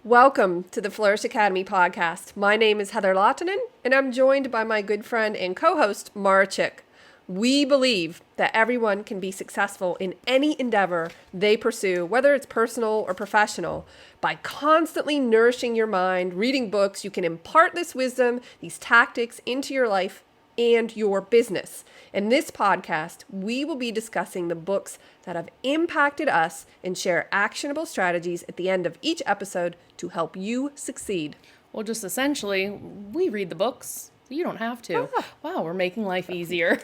Welcome to the Flourish.Academy podcast. My name is Heather Lottinen, and I'm joined by my good friend and co-host, Mara Chick. We believe that everyone can be successful in any endeavor they pursue, whether it's personal or professional. By constantly nourishing your mind, reading books, you can impart this wisdom, these tactics into your life and your business. In this podcast, we will be discussing the books that have impacted us and share actionable strategies at the end of each episode to help you succeed. Well, just essentially, we read the books. You don't have to. Wow, we're making life easier.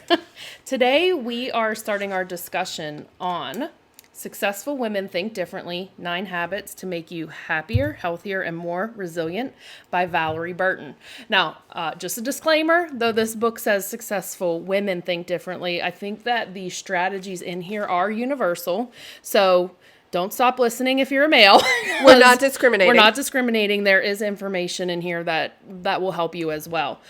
Today, we are starting our discussion on Successful Women Think Differently, 9 Habits to Make You Happier, Healthier, and More Resilient by Valorie Burton. Now, just a disclaimer, though this book says Successful Women Think Differently, I think that the strategies in here are universal. So don't stop listening if you're a male. We're not discriminating. We're not discriminating. There is information in here that will help you as well.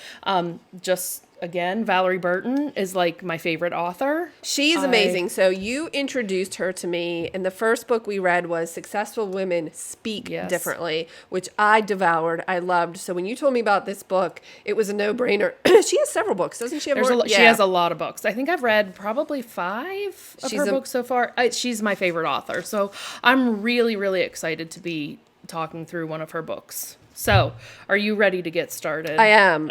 Again, Valorie Burton is like my favorite author. She's amazing. So you introduced her to me, and the first book we read was Successful Women Speak Differently, which I devoured. I loved. So when you told me about this book, it was a no-brainer. She has several books, doesn't she? She has a lot of books. I think I've read probably 5 of her books so far. She's my favorite author. So I'm really, really excited to be talking through one of her books. So are you ready to get started? I am.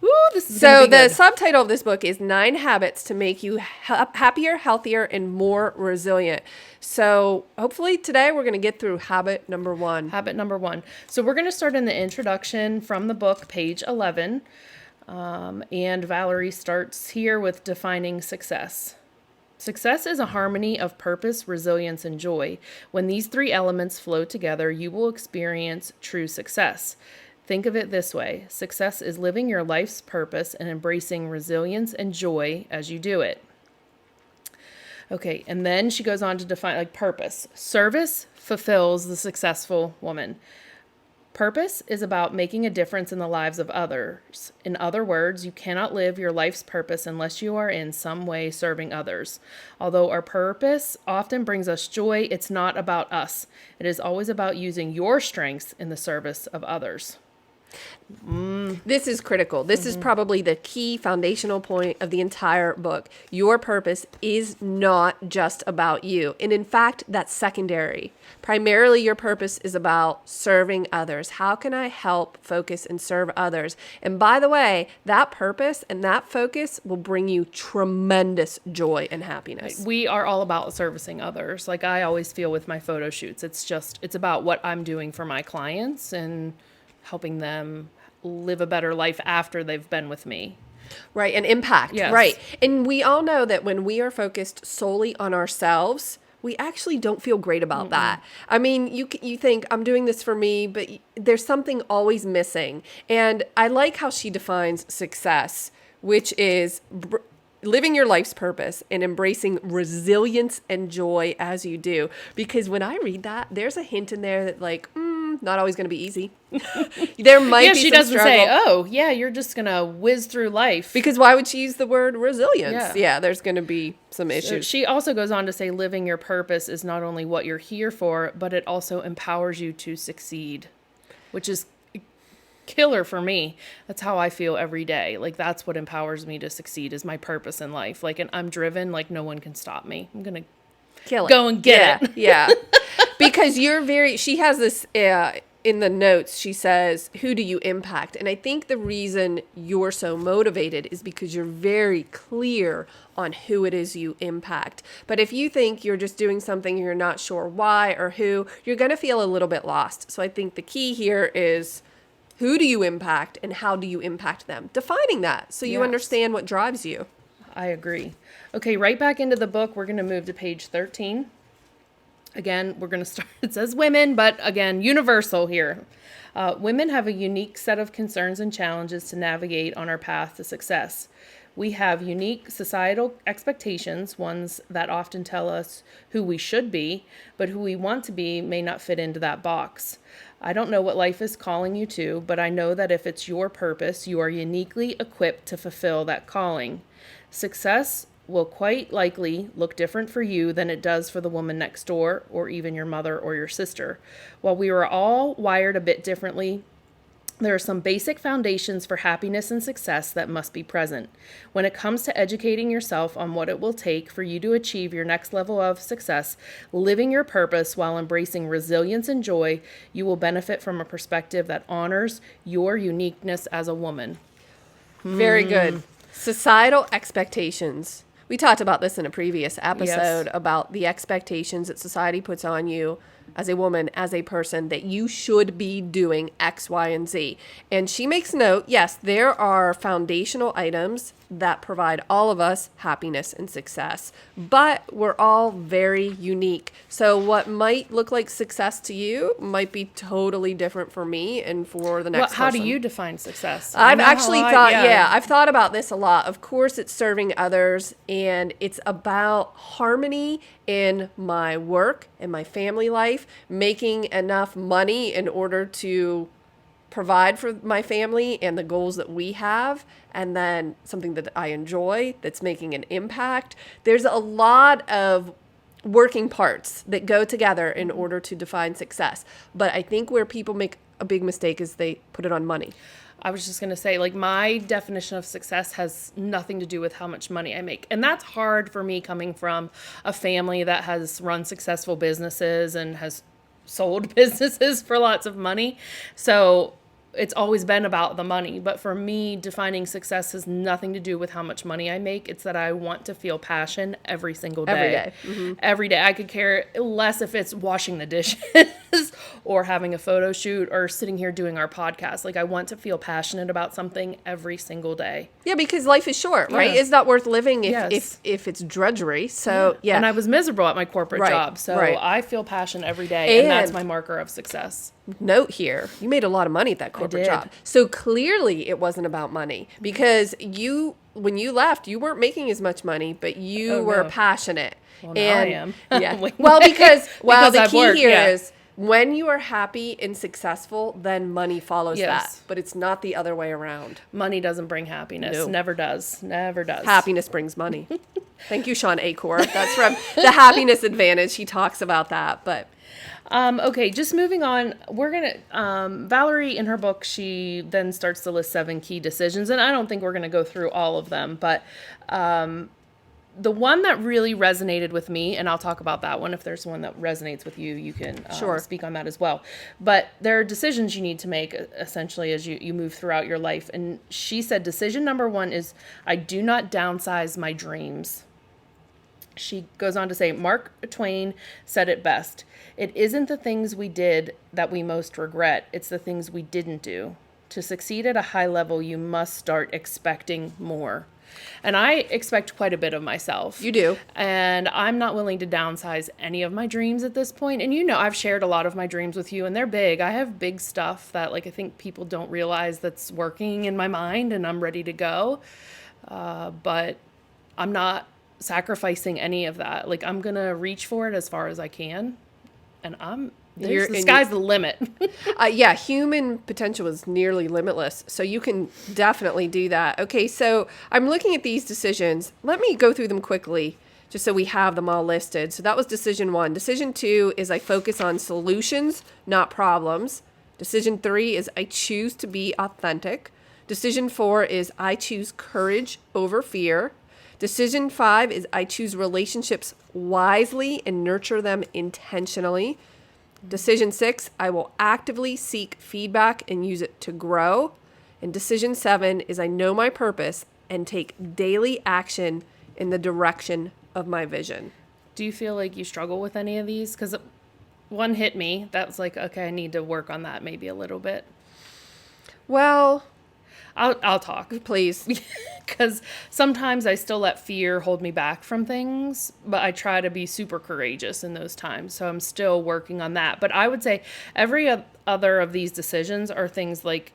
Ooh, this is so the subtitle of this book is 9 Habits to Make You Happier, Healthier, and More Resilient. So hopefully today we're going to get through habit number 1. Habit number 1. So we're going to start in the introduction from the book, page 11. And Valorie starts here with defining success. Success is a harmony of purpose, resilience, and joy. When these 3 elements flow together, you will experience true success. Think of it this way. Success is living your life's purpose and embracing resilience and joy as you do it. Okay, and then she goes on to define purpose. Service fulfills the successful woman. Purpose is about making a difference in the lives of others. In other words, you cannot live your life's purpose unless you are in some way serving others. Although our purpose often brings us joy, it's not about us. It is always about using your strengths in the service of others. This is critical. This is probably the key foundational point of the entire book. Your purpose is not just about you. And in fact, that's secondary. Primarily, your purpose is about serving others. How can I help, focus, and serve others? And by the way, that purpose and that focus will bring you tremendous joy and happiness. We are all about servicing others. Like I always feel with my photo shoots, it's about what I'm doing for my clients and helping them live a better life after they've been with me. Right, and impact. Yes. Right. And we all know that when we are focused solely on ourselves, we actually don't feel great about that. I mean, you think, I'm doing this for me, but there's something always missing. And I like how she defines success, which is living your life's purpose and embracing resilience and joy as you do. Because when I read that, there's a hint in there that not always going to be easy. There might be she some doesn't struggle. say, oh, yeah, you're just going to whiz through life. Because why would she use the word resilience? Yeah, there's going to be some issues. So she also goes on to say living your purpose is not only what you're here for, but it also empowers you to succeed, which is killer for me. That's how I feel every day. Like that's what empowers me to succeed is my purpose in life. Like, and I'm driven, like no one can stop me. I'm going to go and get it. Yeah. Because she has this, in the notes, she says, who do you impact? And I think the reason you're so motivated is because you're very clear on who it is you impact. But if you think you're just doing something and you're not sure why or who, you're going to feel a little bit lost. So I think the key here is who do you impact and how do you impact them? Defining that so you understand what drives you. I agree. Okay, right back into the book. We're going to move to page 13. Again, we're going to start, it says women, but again, universal here. Women have a unique set of concerns and challenges to navigate on our path to success. We have unique societal expectations, ones that often tell us who we should be, but who we want to be may not fit into that box. I don't know what life is calling you to, but I know that if it's your purpose, you are uniquely equipped to fulfill that calling. Success will quite likely look different for you than it does for the woman next door or even your mother or your sister. While we are all wired a bit differently, there are some basic foundations for happiness and success that must be present. When it comes to educating yourself on what it will take for you to achieve your next level of success, living your purpose while embracing resilience and joy, you will benefit from a perspective that honors your uniqueness as a woman. Very good. Societal expectations. We talked about this in a previous episode about the expectations that society puts on you as a woman, as a person, that you should be doing X, Y, and Z. And she makes note, yes, there are foundational items that provide all of us happiness and success, but we're all very unique. So what might look like success to you might be totally different for me and for the next How person. do you define success? I've actually thought, I've thought about this a lot. Of course, it's serving others, and it's about harmony in my work and my family life, making enough money in order to provide for my family and the goals that we have, and then something that I enjoy that's making an impact. There's a lot of working parts that go together in order to define success. But I think where people make a big mistake is they put it on money. I was just going to say, like, my definition of success has nothing to do with how much money I make. And that's hard for me coming from a family that has run successful businesses and has sold businesses for lots of money. So it's always been about the money. But for me, defining success has nothing to do with how much money I make. It's that I want to feel passion every single day. Every day. Mm-hmm. Every day. I could care less if it's washing the dishes or having a photo shoot or sitting here doing our podcast. Like, I want to feel passionate about something every single day. Yeah, because life is short, right? It's not worth living if it's drudgery. So, yeah. And I was miserable at my corporate job. So I feel passion every day, and that's my marker of success. Note here, you made a lot of money at that corporate job. So clearly it wasn't about money, because when you left, you weren't making as much money, but you were passionate. Well, now I am. Yeah. because the I've key worked, here is when you are happy and successful, then money follows that. But it's not the other way around. Money doesn't bring happiness. No. Never does. Never does. Happiness brings money. Thank you, Sean Acor. That's from The Happiness Advantage. He talks about that, but... Okay, just moving on, we're going to, Valorie, in her book, she then starts to list 7 key decisions, and I don't think we're going to go through all of them, but the one that really resonated with me, and I'll talk about that one, if there's one that resonates with you, you can speak on that as well. But there are decisions you need to make, essentially, as you move throughout your life, and she said decision number 1 is, I do not downsize my dreams. She goes on to say, Mark Twain said it best. It isn't the things we did that we most regret. It's the things we didn't do. To succeed at a high level, you must start expecting more. And I expect quite a bit of myself. You do. And I'm not willing to downsize any of my dreams at this point. And I've shared a lot of my dreams with you, and they're big. I have big stuff that, like, I think people don't realize that's working in my mind, and I'm ready to go. But I'm not sacrificing any of that. Like, I'm going to reach for it as far as I can. And the sky's the limit. Human potential is nearly limitless. So you can definitely do that. Okay, so I'm looking at these decisions. Let me go through them quickly, just so we have them all listed. So that was decision 1. Decision 2 is I focus on solutions, not problems. Decision 3 is I choose to be authentic. Decision 4 is I choose courage over fear. Decision 5 is I choose relationships wisely and nurture them intentionally. Decision 6, I will actively seek feedback and use it to grow. And decision 7 is I know my purpose and take daily action in the direction of my vision. Do you feel like you struggle with any of these? Because one hit me. That was like, okay, I need to work on that maybe a little bit. Well... I'll talk. Please. Because sometimes I still let fear hold me back from things, but I try to be super courageous in those times. So I'm still working on that. But I would say every other of these decisions are things like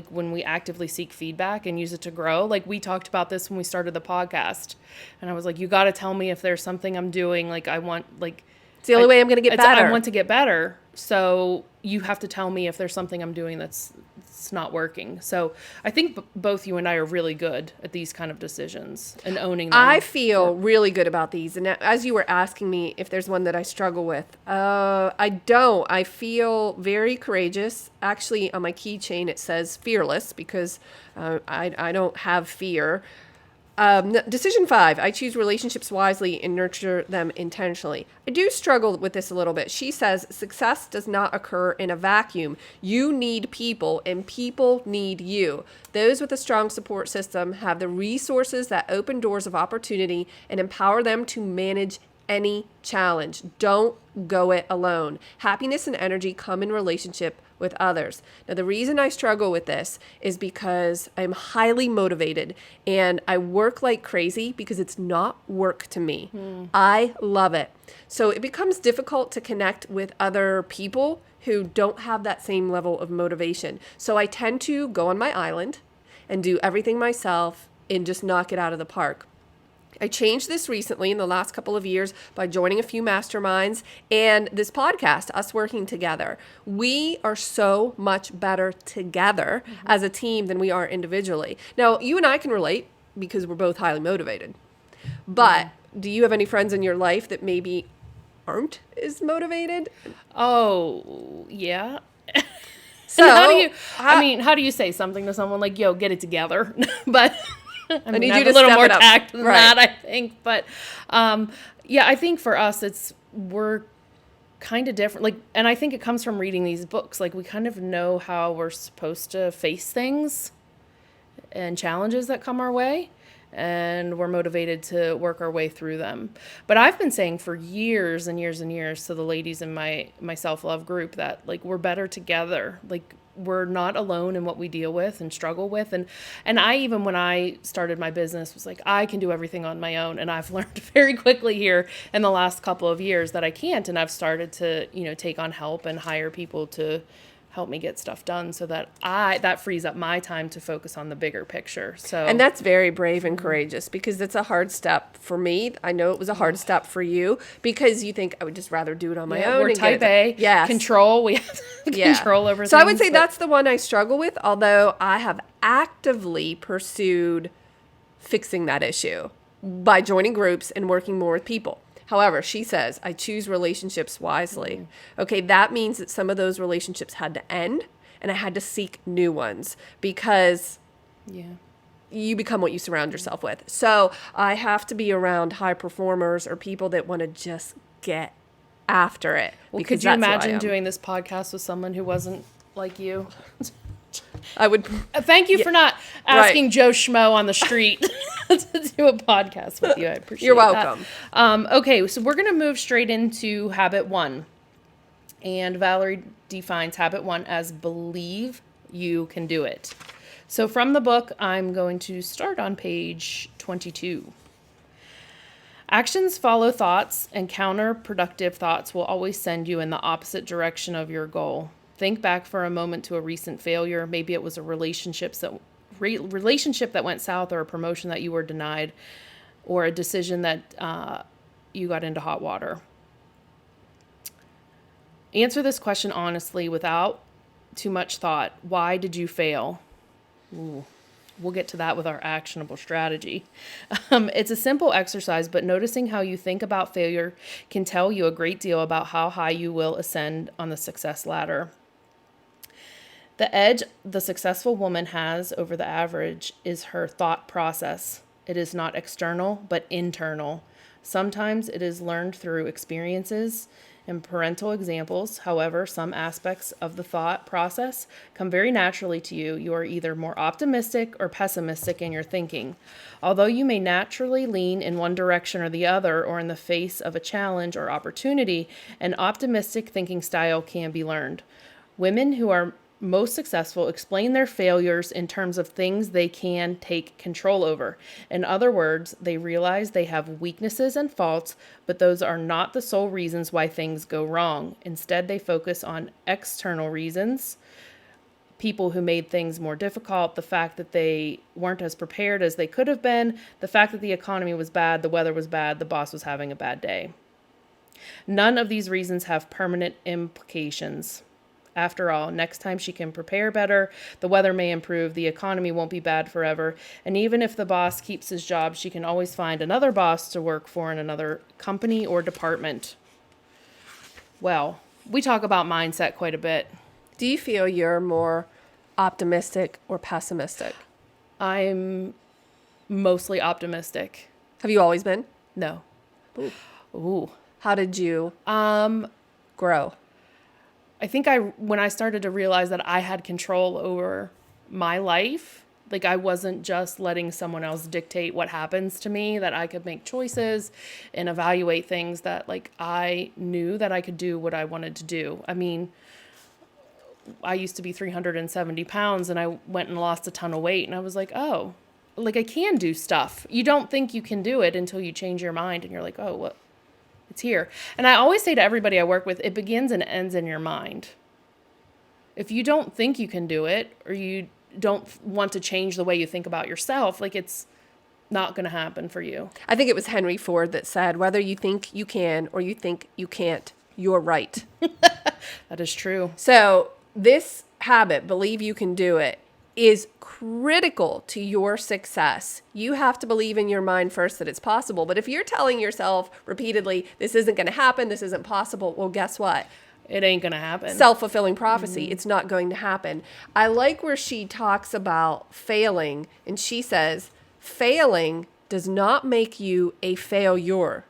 when we actively seek feedback and use it to grow. Like, we talked about this when we started the podcast. And I was like, you got to tell me if there's something I'm doing. Like, I want, like... It's the only way I'm going to get better. I want to get better. So you have to tell me if there's something I'm doing that's it's not working. So I think both you and I are really good at these kind of decisions and owning them. I feel really good about these. And as you were asking me if there's one that I struggle with, I don't. I feel very courageous. Actually, on my keychain, it says fearless because I don't have fear. Decision 5, I choose relationships wisely and nurture them intentionally. I do struggle with this a little bit. She says success does not occur in a vacuum. You need people and people need you. Those with a strong support system have the resources that open doors of opportunity and empower them to manage any challenge. Don't go it alone. Happiness and energy come in relationship with others. Now, the reason I struggle with this is because I'm highly motivated and I work like crazy because it's not work to me. I love it. So it becomes difficult to connect with other people who don't have that same level of motivation. So I tend to go on my island and do everything myself and just knock it out of the park. I changed this recently in the last couple of years by joining a few masterminds and this podcast, us working together. We are so much better together as a team than we are individually. Now, you and I can relate because we're both highly motivated. But do you have any friends in your life that maybe aren't as motivated? Oh, yeah. So, how do you say something to someone like, yo, get it together? But I need have you to a little step more it up. tact than Right. that, I think. But yeah, I think for us, we're kind of different. Like, and I think it comes from reading these books. Like, we kind of know how we're supposed to face things and challenges that come our way, and we're motivated to work our way through them. But I've been saying for years and years and years to the ladies in my self-love group that, like, we're better together. Like, we're not alone in what we deal with and struggle with. And I, even when I started my business, was like, I can do everything on my own. And I've learned very quickly here in the last couple of years that I can't. And I've started to, take on help and hire people to help me get stuff done so that that frees up my time to focus on the bigger picture. So, and that's very brave and courageous because it's a hard step for me. I know it was a hard step for you because you think I would just rather do it on my own. We're type A. Yes. Control. We have control over things. So I would say that's the one I struggle with, although I have actively pursued fixing that issue by joining groups and working more with people. However, she says, I choose relationships wisely. Okay, that means that some of those relationships had to end and I had to seek new ones because you become what you surround yourself with. So I have to be around high performers or people that want to just get after it. Well, could you imagine doing this podcast with someone who wasn't like you? I would. Thank you for not asking Joe Schmo on the street to do a podcast with you. I appreciate it. You're welcome. Okay, so we're going to move straight into habit 1. And Valorie defines habit 1 as believe you can do it. So from the book, I'm going to start on page 22. Actions follow thoughts, and counterproductive thoughts will always send you in the opposite direction of your goal. Think back for a moment to a recent failure. Maybe it was a relationship that went south, or a promotion that you were denied, or a decision that you got into hot water. Answer this question honestly without too much thought. Why did you fail? Ooh. We'll get to that with our actionable strategy. It's a simple exercise, but noticing how you think about failure can tell you a great deal about how high you will ascend on the success ladder. The edge the successful woman has over the average is her thought process. It is not external, but internal. Sometimes it is learned through experiences and parental examples. However, some aspects of the thought process come very naturally to you. You are either more optimistic or pessimistic in your thinking. Although you may naturally lean in one direction or the other, or in the face of a challenge or opportunity, an optimistic thinking style can be learned. Women who are most successful explain their failures in terms of things they can take control over. In other words, they realize they have weaknesses and faults, but those are not the sole reasons why things go wrong. Instead, they focus on external reasons, people who made things more difficult, the fact that they weren't as prepared as they could have been, the fact that the economy was bad, the weather was bad, the boss was having a bad day. None of these reasons have permanent implications. After all, next time she can prepare better, the weather may improve, the economy won't be bad forever, and even if the boss keeps his job, she can always find another boss to work for in another company or department. Well, we talk about mindset quite a bit. Do you feel you're more optimistic or pessimistic? I'm mostly optimistic. Have you always been? No. Ooh. How did you grow? I think when I started to realize that I had control over my life, like I wasn't just letting someone else dictate what happens to me, that I could make choices and evaluate things, that like I knew that I could do what I wanted to do. I mean, I used to be 370 pounds and I went and lost a ton of weight, and I was like, oh, like I can do stuff. You don't think you can do it until you change your mind and you're like, oh, what? It's here. And I always say to everybody I work with, it begins and ends in your mind. If you don't think you can do it, or you don't want to change the way you think about yourself, like it's not going to happen for you. I think it was Henry Ford that said, whether you think you can or you think you can't, you're right. That is true. So this habit, believe you can do it, is critical to your success. You have to believe in your mind first that it's possible. But if you're telling yourself repeatedly, this isn't going to happen, this isn't possible, well, guess what? It ain't going to happen. Self-fulfilling prophecy. It's not going to happen. I like where she talks about failing, and she says, failing does not make you a failure.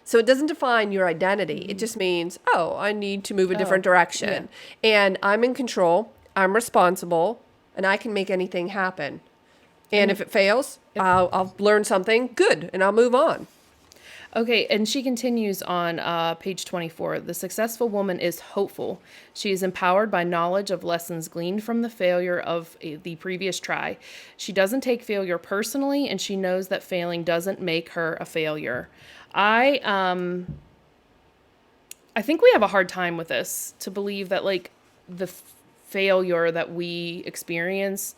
So it doesn't define your identity. It just means, oh, I need to move a different direction. Yeah. And I'm in control. I'm responsible. And I can make anything happen. And if it fails, I'll learn something good and I'll move on. Okay, and she continues on page 24. The successful woman is hopeful. She is empowered by knowledge of lessons gleaned from the failure of the previous try. She doesn't take failure personally, and she knows that failing doesn't make her a failure. I think we have a hard time with this, to believe that like the failure that we experience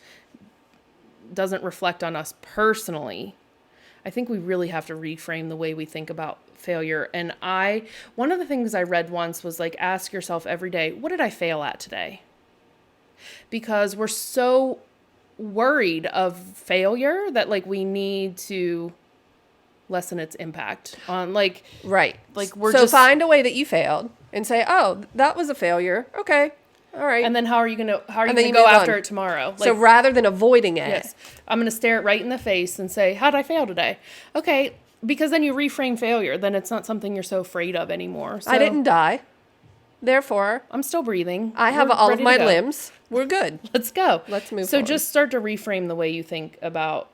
doesn't reflect on us personally. I think we really have to reframe the way we think about failure. And one of the things I read once was like, ask yourself every day, what did I fail at today? Because we're so worried of failure that like we need to lessen its impact on like, right. Like we're so just find a way that you failed and say, oh, that was a failure. Okay. All right. And then how are you going to go after it tomorrow? Like, so rather than avoiding it. Yes. I'm going to stare it right in the face and say, how did I fail today? Okay. Because then you reframe failure. Then it's not something you're so afraid of anymore. So, I didn't die. Therefore, I'm still breathing. I have all of my limbs. We're good. Let's go. Let's move So forward. just start to reframe the way you think about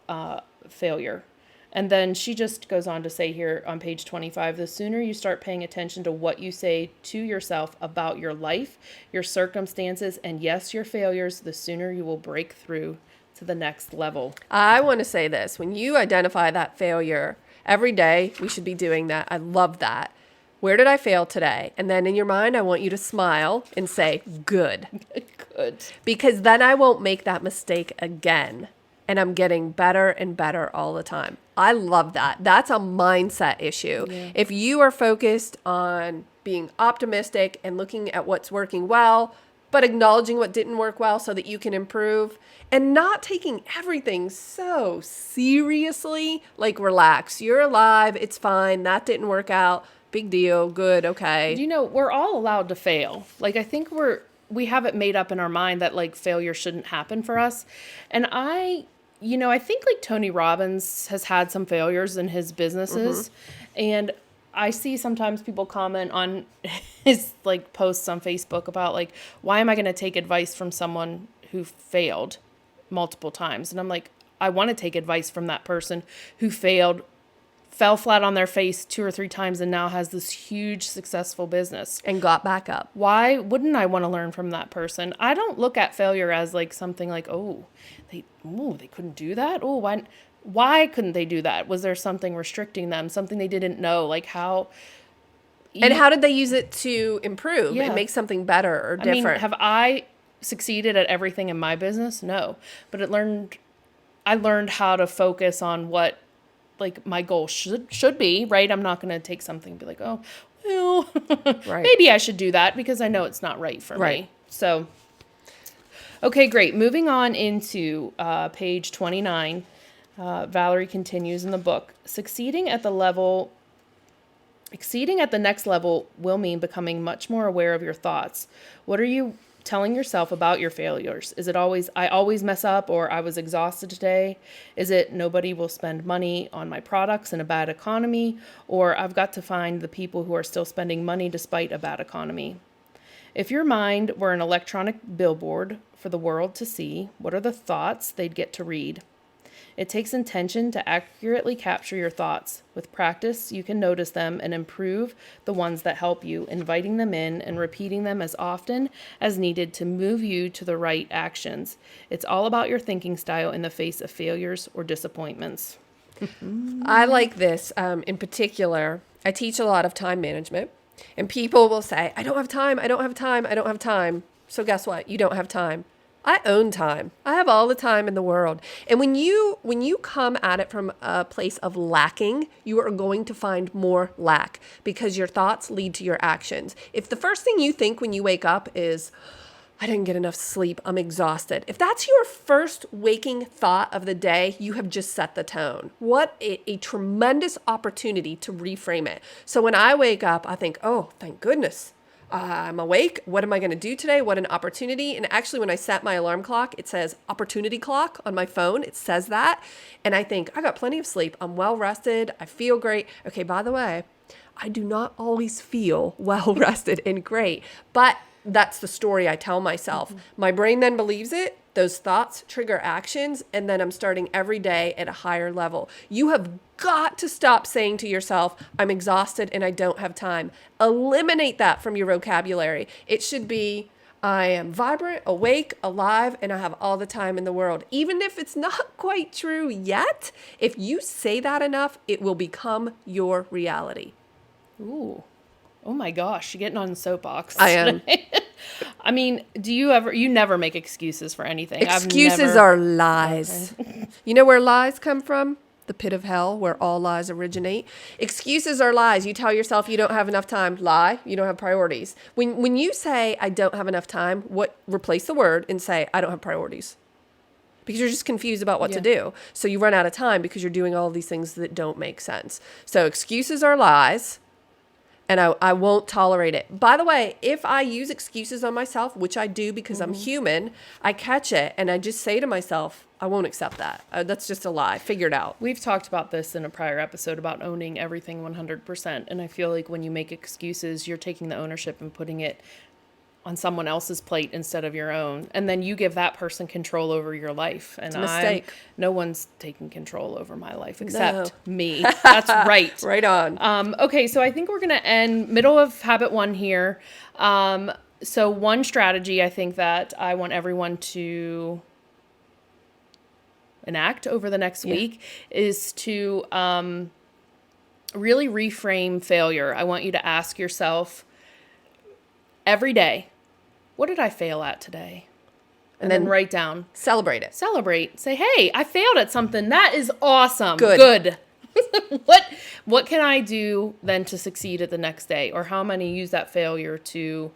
failure. And then she just goes on to say here on page 25, the sooner you start paying attention to what you say to yourself about your life, your circumstances, and yes, your failures, the sooner you will break through to the next level. I want to say this. When you identify that failure, every day we should be doing that. I love that. Where did I fail today? And then in your mind, I want you to smile and say, good. Good. Because then I won't make that mistake again. And I'm getting better and better all the time. I love that. That's a mindset issue. Yeah. If you are focused on being optimistic and looking at what's working well, but acknowledging what didn't work well so that you can improve, and not taking everything so seriously, like relax. You're alive. It's fine. That didn't work out. Big deal. Good. Okay. You know, we're all allowed to fail. Like, I think we have it made up in our mind that like failure shouldn't happen for us. And I think like Tony Robbins has had some failures in his businesses. And I see sometimes people comment on his like posts on Facebook about like, why am I going to take advice from someone who failed multiple times? And I'm like, I want to take advice from that person who fell flat on their face 2 or 3 times and now has this huge successful business. And got back up. Why wouldn't I want to learn from that person? I don't look at failure as like something like, they couldn't do that? Oh, why couldn't they do that? Was there something restricting them? Something they didn't know? Like how... And how did they use it to improve and make something better or different? I mean, have I succeeded at everything in my business? No. But I learned how to focus on what like my goal should be, right? I'm not going to take something and be like, oh, well, Right. maybe I should do that because I know it's not right for Right. me. So, okay, great. Moving on into page 29, Valorie continues in the book. Exceeding at the next level will mean becoming much more aware of your thoughts. What are you telling yourself about your failures? Is it always, I always mess up, or I was exhausted today? Is it nobody will spend money on my products in a bad economy? Or I've got to find the people who are still spending money despite a bad economy? If your mind were an electronic billboard for the world to see, what are the thoughts they'd get to read? It takes intention to accurately capture your thoughts. With practice, you can notice them and improve the ones that help you, inviting them in and repeating them as often as needed to move you to the right actions. It's all about your thinking style in the face of failures or disappointments. I like this in particular. I teach a lot of time management, and people will say, I don't have time, I don't have time, I don't have time. So guess what? You don't have time. I own time. I have all the time in the world. And when you come at it from a place of lacking, you are going to find more lack because your thoughts lead to your actions. If the first thing you think when you wake up is, I didn't get enough sleep, I'm exhausted. If that's your first waking thought of the day, you have just set the tone. What a tremendous opportunity to reframe it. So when I wake up, I think, oh, thank goodness. I'm awake. What am I going to do today? What an opportunity. And actually, when I set my alarm clock, it says opportunity clock on my phone. It says that. And I think I got plenty of sleep. I'm well rested. I feel great. Okay, by the way, I do not always feel well rested and great, but that's the story I tell myself. My brain then believes it. Those thoughts trigger actions, and then I'm starting every day at a higher level. You have got to stop saying to yourself, I'm exhausted and I don't have time. Eliminate that from your vocabulary. It should be, I am vibrant, awake, alive, and I have all the time in the world. Even if it's not quite true yet, if you say that enough, it will become your reality. Ooh. Oh my gosh, you're getting on the soapbox. I am. I mean, you never make excuses for anything. Excuses are lies. Okay. You know where lies come from? The pit of hell, where all lies originate. Excuses are lies. You tell yourself you don't have enough time. Lie. You don't have priorities. When you say, I don't have enough time, replace the word and say, I don't have priorities. Because you're just confused about what to do. So you run out of time because you're doing all of these things that don't make sense. So excuses are lies. And I won't tolerate it. By the way, if I use excuses on myself, which I do because I'm human, I catch it and I just say to myself, I won't accept that. That's just a lie. Figure it out. We've talked about this in a prior episode about owning everything 100%. And I feel like when you make excuses, you're taking the ownership and putting it on someone else's plate instead of your own. And then you give that person control over your life. And it's a mistake. No one's taking control over my life except me. That's right. Right on. Okay, so I think we're going to end middle of habit 1 here. So one strategy I think that I want everyone to enact over the next week is to really reframe failure. I want you to ask yourself every day, what did I fail at today? And then write down. Celebrate it. Celebrate. Say, hey, I failed at something. That is awesome. Good. What can I do then to succeed at the next day? Or how am I going to use that failure to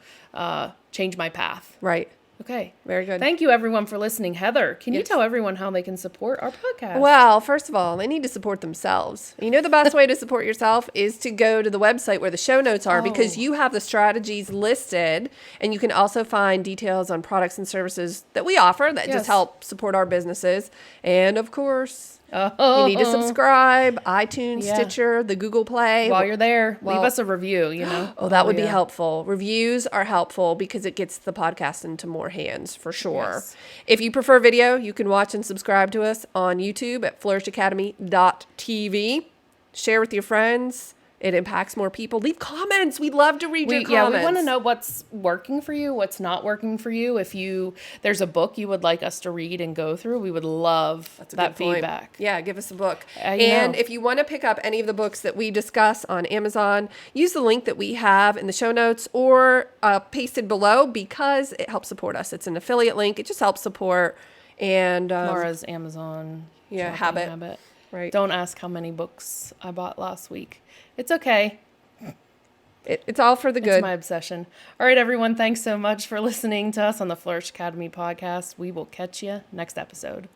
change my path? Right. Okay. Very good. Thank you, everyone, for listening. Heather, can you tell everyone how they can support our podcast? Well, first of all, they need to support themselves. You know, the best way to support yourself is to go to the website where the show notes are because you have the strategies listed, and you can also find details on products and services that we offer that just help support our businesses. And of course, you need to subscribe, iTunes, Stitcher, the Google Play. While you're there, leave us a review, you know. That would be helpful. Reviews are helpful because it gets the podcast into more hands, for sure. Yes. If you prefer video, you can watch and subscribe to us on YouTube at Flourish.Academy.tv. Share with your friends. It impacts more people. Leave comments. We'd love to read your comments. Yeah, we want to know what's working for you, what's not working for you. If there's a book you would like us to read and go through, we would love that feedback. Yeah, give us a book. And if you want to pick up any of the books that we discuss on Amazon, use the link that we have in the show notes or pasted below because it helps support us. It's an affiliate link. It just helps support. And Laura's Amazon habit. Right. Don't ask how many books I bought last week. It's okay. It's all for the It's good. my obsession. All right, everyone. Thanks so much for listening to us on the Flourish Academy podcast. We will catch you next episode.